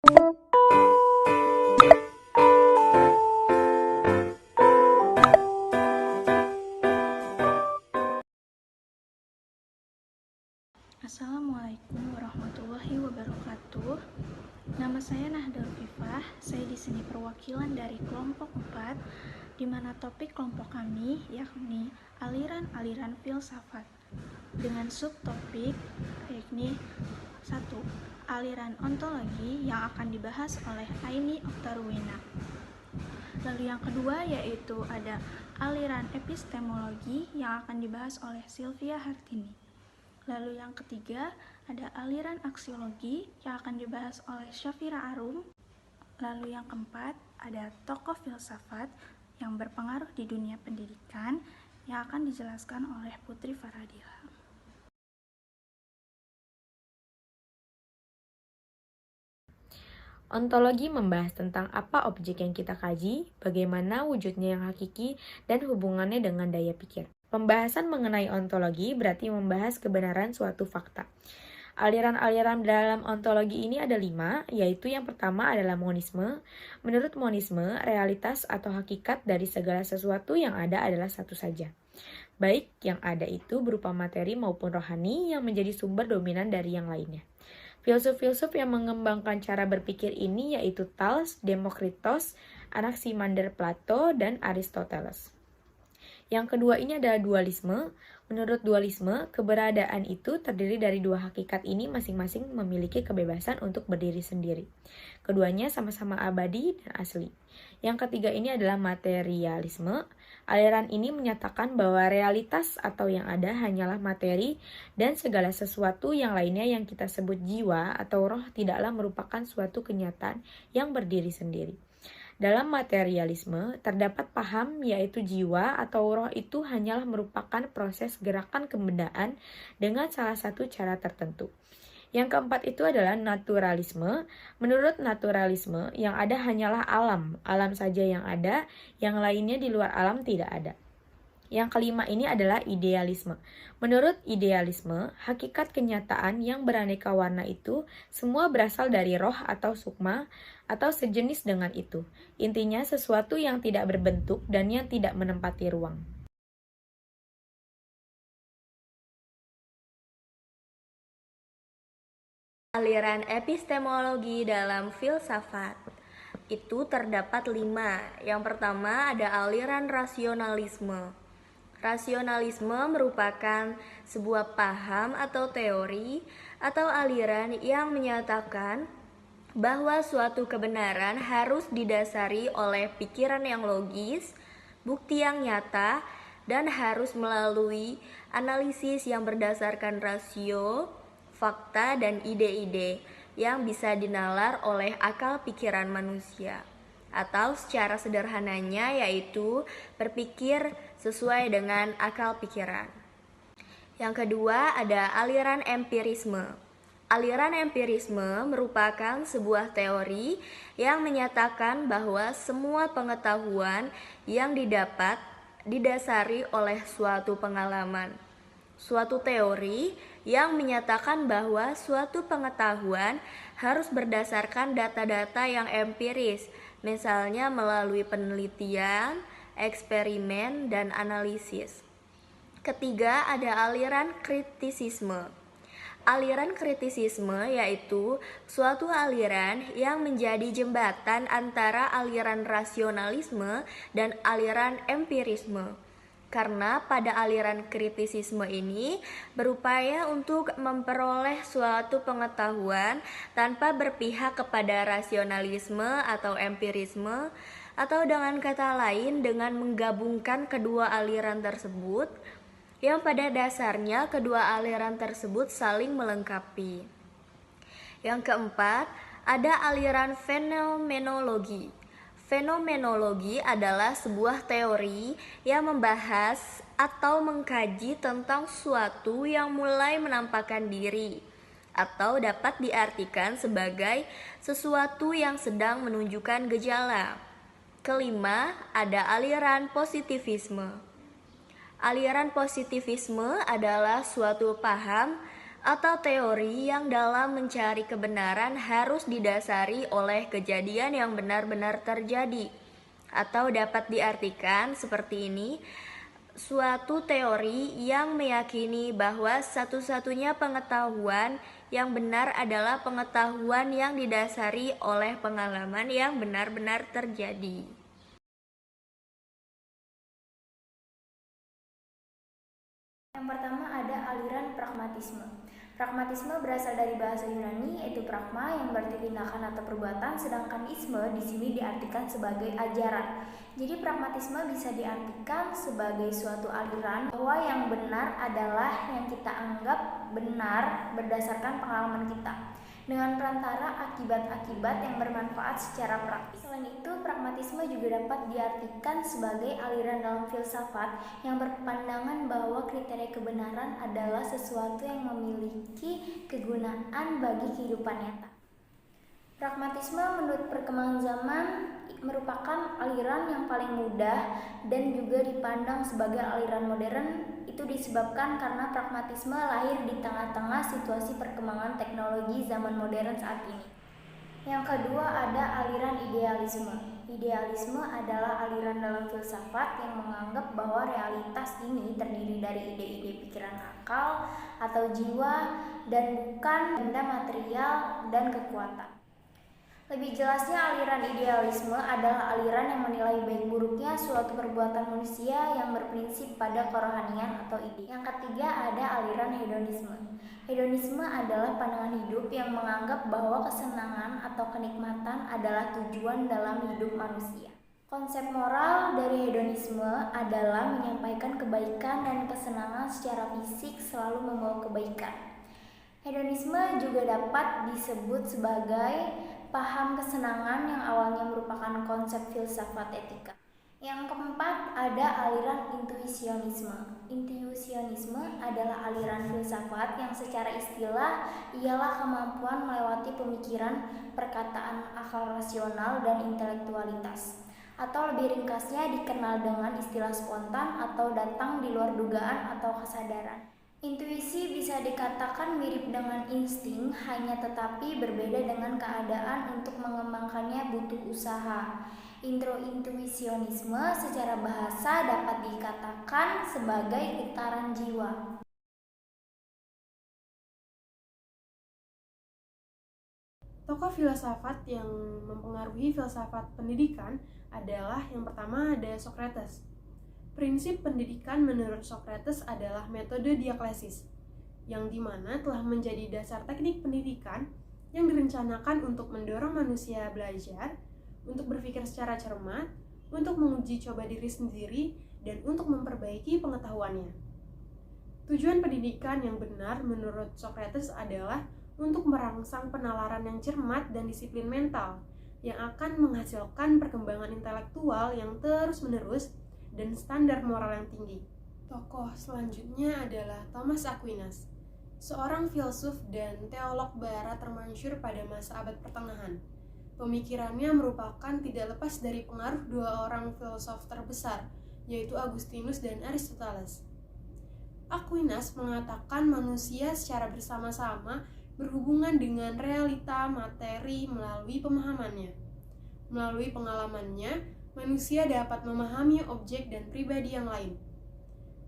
Assalamualaikum warahmatullahi wabarakatuh. Nama saya Nahdal Fifah. Saya di sini perwakilan dari kelompok 4, di mana topik kelompok kami yakni aliran-aliran filsafat dengan subtopik yakni 1. Aliran ontologi yang akan dibahas oleh Aini Oktaruwina. Lalu yang kedua yaitu ada aliran epistemologi yang akan dibahas oleh Sylvia Hartini. Lalu yang ketiga ada aliran aksiologi yang akan dibahas oleh Syafira Arum. Lalu yang keempat ada tokoh filsafat yang berpengaruh di dunia pendidikan yang akan dijelaskan oleh Putri Faradila. Ontologi membahas tentang apa objek yang kita kaji, bagaimana wujudnya yang hakiki, dan hubungannya dengan daya pikir. Pembahasan mengenai ontologi berarti membahas kebenaran suatu fakta. Aliran-aliran dalam ontologi ini ada 5, yaitu yang pertama adalah monisme. Menurut monisme, realitas atau hakikat dari segala sesuatu yang ada adalah satu saja. Baik yang ada itu berupa materi maupun rohani yang menjadi sumber dominan dari yang lainnya. Filsuf-filsuf yang mengembangkan cara berpikir ini yaitu Thales, Demokritos, Anaximander, Plato, dan Aristoteles. Yang kedua ini adalah dualisme. Menurut dualisme, keberadaan itu terdiri dari dua hakikat ini masing-masing memiliki kebebasan untuk berdiri sendiri. Keduanya sama-sama abadi dan asli. Yang ketiga ini adalah materialisme. Aliran ini menyatakan bahwa realitas atau yang ada hanyalah materi dan segala sesuatu yang lainnya yang kita sebut jiwa atau roh tidaklah merupakan suatu kenyataan yang berdiri sendiri. Dalam materialisme, terdapat paham yaitu jiwa atau roh itu hanyalah merupakan proses gerakan kebendaan dengan salah satu cara tertentu. Yang keempat itu adalah naturalisme. Menurut naturalisme, yang ada hanyalah alam saja yang ada, yang lainnya di luar alam tidak ada. Yang kelima ini adalah idealisme. Menurut idealisme, hakikat kenyataan yang beraneka warna itu semua berasal dari roh atau sukma atau sejenis dengan itu. Intinya sesuatu yang tidak berbentuk dan yang tidak menempati ruang. Aliran epistemologi dalam filsafat itu terdapat 5. Yang pertama ada aliran rasionalisme. Rasionalisme merupakan sebuah paham atau teori atau aliran yang menyatakan bahwa suatu kebenaran harus didasari oleh pikiran yang logis, bukti yang nyata, dan harus melalui analisis yang berdasarkan rasio, fakta, dan ide-ide yang bisa dinalar oleh akal pikiran manusia. Atau secara sederhananya yaitu berpikir sesuai dengan akal pikiran. Yang kedua ada aliran empirisme. Aliran empirisme merupakan sebuah teori yang menyatakan bahwa semua pengetahuan yang didapat didasari oleh suatu pengalaman. Suatu teori yang menyatakan bahwa suatu pengetahuan harus berdasarkan data-data yang empiris, misalnya melalui penelitian, eksperimen, dan analisis. Ketiga, ada aliran kritisisme. Aliran kritisisme yaitu suatu aliran yang menjadi jembatan antara aliran rasionalisme dan aliran empirisme. Karena pada aliran kritisisme ini berupaya untuk memperoleh suatu pengetahuan tanpa berpihak kepada rasionalisme atau empirisme, atau dengan kata lain dengan menggabungkan kedua aliran tersebut, yang pada dasarnya kedua aliran tersebut saling melengkapi. Yang keempat, ada aliran fenomenologi. Fenomenologi adalah sebuah teori yang membahas atau mengkaji tentang suatu yang mulai menampakkan diri atau dapat diartikan sebagai sesuatu yang sedang menunjukkan gejala. Kelima, ada aliran positivisme. Aliran positivisme adalah suatu paham atau teori yang dalam mencari kebenaran harus didasari oleh kejadian yang benar-benar terjadi. Atau dapat diartikan seperti ini, suatu teori yang meyakini bahwa satu-satunya pengetahuan yang benar adalah pengetahuan yang didasari oleh pengalaman yang benar-benar terjadi. Yang pertama ada aliran pragmatisme. Pragmatisme berasal dari bahasa Yunani, yaitu pragma yang berarti tindakan atau perbuatan, sedangkan isme di sini diartikan sebagai ajaran. Jadi pragmatisme bisa diartikan sebagai suatu aliran bahwa yang benar adalah yang kita anggap benar berdasarkan pengalaman kita, dengan perantara akibat-akibat yang bermanfaat secara praktis. Selain itu, pragmatisme juga dapat diartikan sebagai aliran dalam filsafat yang berpandangan bahwa kriteria kebenaran adalah sesuatu yang memiliki kegunaan bagi kehidupan nyata. Pragmatisme menurut perkembangan zaman merupakan aliran yang paling mudah dan juga dipandang sebagai aliran modern. Itu disebabkan karena pragmatisme lahir di tengah-tengah situasi perkembangan teknologi zaman modern saat ini. Yang kedua ada aliran idealisme. Idealisme adalah aliran dalam filsafat yang menganggap bahwa realitas ini terdiri dari ide-ide pikiran akal atau jiwa dan bukan benda material dan kekuatan. Lebih jelasnya, aliran idealisme adalah aliran yang menilai baik buruknya suatu perbuatan manusia yang berprinsip pada kerohanian atau ide. Yang ketiga ada aliran hedonisme. Hedonisme adalah pandangan hidup yang menganggap bahwa kesenangan atau kenikmatan adalah tujuan dalam hidup manusia. Konsep moral dari hedonisme adalah menyampaikan kebaikan dan kesenangan secara fisik selalu membawa kebaikan. Hedonisme juga dapat disebut sebagai paham kesenangan yang awalnya merupakan konsep filsafat etika. Yang keempat ada aliran intuisionisme. Intuisionisme adalah aliran filsafat yang secara istilah ialah kemampuan melewati pemikiran, perkataan akal rasional dan intelektualitas. Atau lebih ringkasnya dikenal dengan istilah spontan atau datang di luar dugaan atau kesadaran. Intuisi bisa dikatakan mirip dengan insting, hanya tetapi berbeda dengan keadaan untuk mengembangkannya butuh usaha. Intuisionisme secara bahasa dapat dikatakan sebagai getaran jiwa. Tokoh filsafat yang mempengaruhi filsafat pendidikan adalah yang pertama ada Socrates. Prinsip pendidikan menurut Socrates adalah metode diaklesis, yang dimana telah menjadi dasar teknik pendidikan yang direncanakan untuk mendorong manusia belajar, untuk berpikir secara cermat, untuk menguji coba diri sendiri, dan untuk memperbaiki pengetahuannya. Tujuan pendidikan yang benar menurut Socrates adalah untuk merangsang penalaran yang cermat dan disiplin mental, yang akan menghasilkan perkembangan intelektual yang terus-menerus dan standar moral yang tinggi. Tokoh selanjutnya adalah Thomas Aquinas, seorang filsuf dan teolog barat termasyhur pada masa abad pertengahan. Pemikirannya merupakan tidak lepas dari pengaruh dua orang filsuf terbesar, yaitu Agustinus dan Aristoteles. Aquinas mengatakan manusia secara bersama-sama berhubungan dengan realita materi melalui pemahamannya. Melalui pengalamannya, manusia dapat memahami objek dan pribadi yang lain.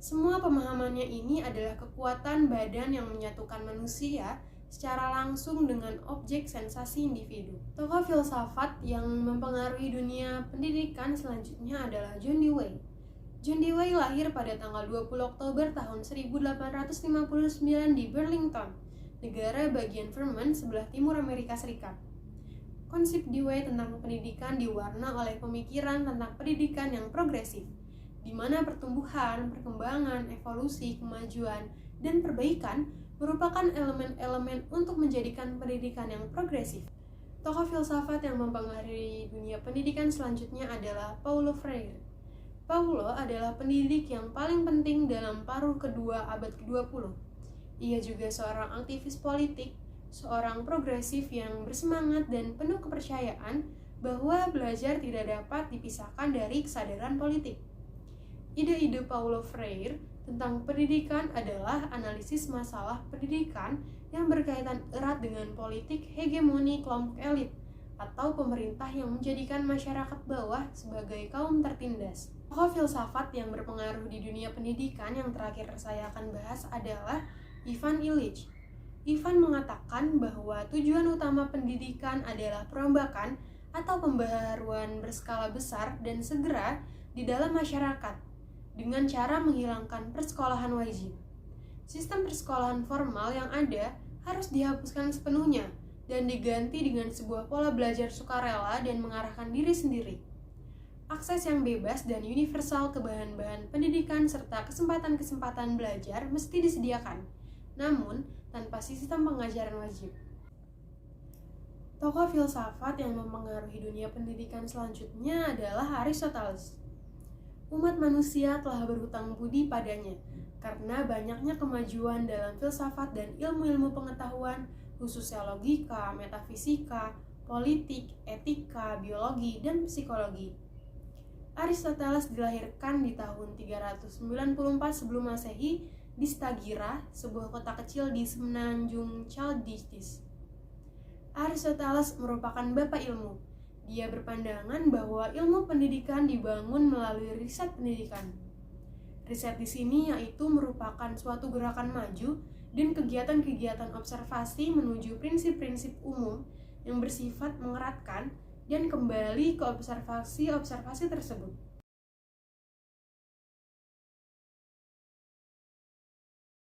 Semua pemahamannya ini adalah kekuatan badan yang menyatukan manusia secara langsung dengan objek sensasi individu. Tokoh filsafat yang mempengaruhi dunia pendidikan selanjutnya adalah John Dewey. John Dewey lahir pada tanggal 20 Oktober tahun 1859 di Burlington, negara bagian Vermont sebelah timur Amerika Serikat. Konsep Dewey tentang pendidikan diwarna oleh pemikiran tentang pendidikan yang progresif, di mana pertumbuhan, perkembangan, evolusi, kemajuan, dan perbaikan merupakan elemen-elemen untuk menjadikan pendidikan yang progresif. Tokoh filsafat yang mempengaruhi dunia pendidikan selanjutnya adalah Paulo Freire. Paulo adalah pendidik yang paling penting dalam paruh kedua abad ke-20. Ia juga seorang aktivis politik, seorang progresif yang bersemangat dan penuh kepercayaan bahwa belajar tidak dapat dipisahkan dari kesadaran politik. Ide-ide Paulo Freire tentang pendidikan adalah analisis masalah pendidikan yang berkaitan erat dengan politik hegemoni kelompok elit atau pemerintah yang menjadikan masyarakat bawah sebagai kaum tertindas. Tokoh filsafat yang berpengaruh di dunia pendidikan yang terakhir saya akan bahas adalah Ivan Illich. Ivan mengatakan bahwa tujuan utama pendidikan adalah perombakan atau pembaharuan berskala besar dan segera di dalam masyarakat dengan cara menghilangkan persekolahan wajib. Sistem persekolahan formal yang ada harus dihapuskan sepenuhnya dan diganti dengan sebuah pola belajar sukarela dan mengarahkan diri sendiri. Akses yang bebas dan universal ke bahan-bahan pendidikan serta kesempatan-kesempatan belajar mesti disediakan, namun tanpa sistem pengajaran wajib. Tokoh filsafat yang mempengaruhi dunia pendidikan selanjutnya adalah Aristoteles. Umat manusia telah berhutang budi padanya karena banyaknya kemajuan dalam filsafat dan ilmu-ilmu pengetahuan, khususnya logika, metafisika, politik, etika, biologi, dan psikologi. Aristoteles dilahirkan di tahun 394 sebelum Masehi di Stagira, sebuah kota kecil di semenanjung Chalditis. Aristoteles merupakan bapak ilmu. Dia berpandangan bahwa ilmu pendidikan dibangun melalui riset pendidikan. Riset di sini yaitu merupakan suatu gerakan maju dan kegiatan-kegiatan observasi menuju prinsip-prinsip umum yang bersifat mengeratkan dan kembali ke observasi-observasi tersebut.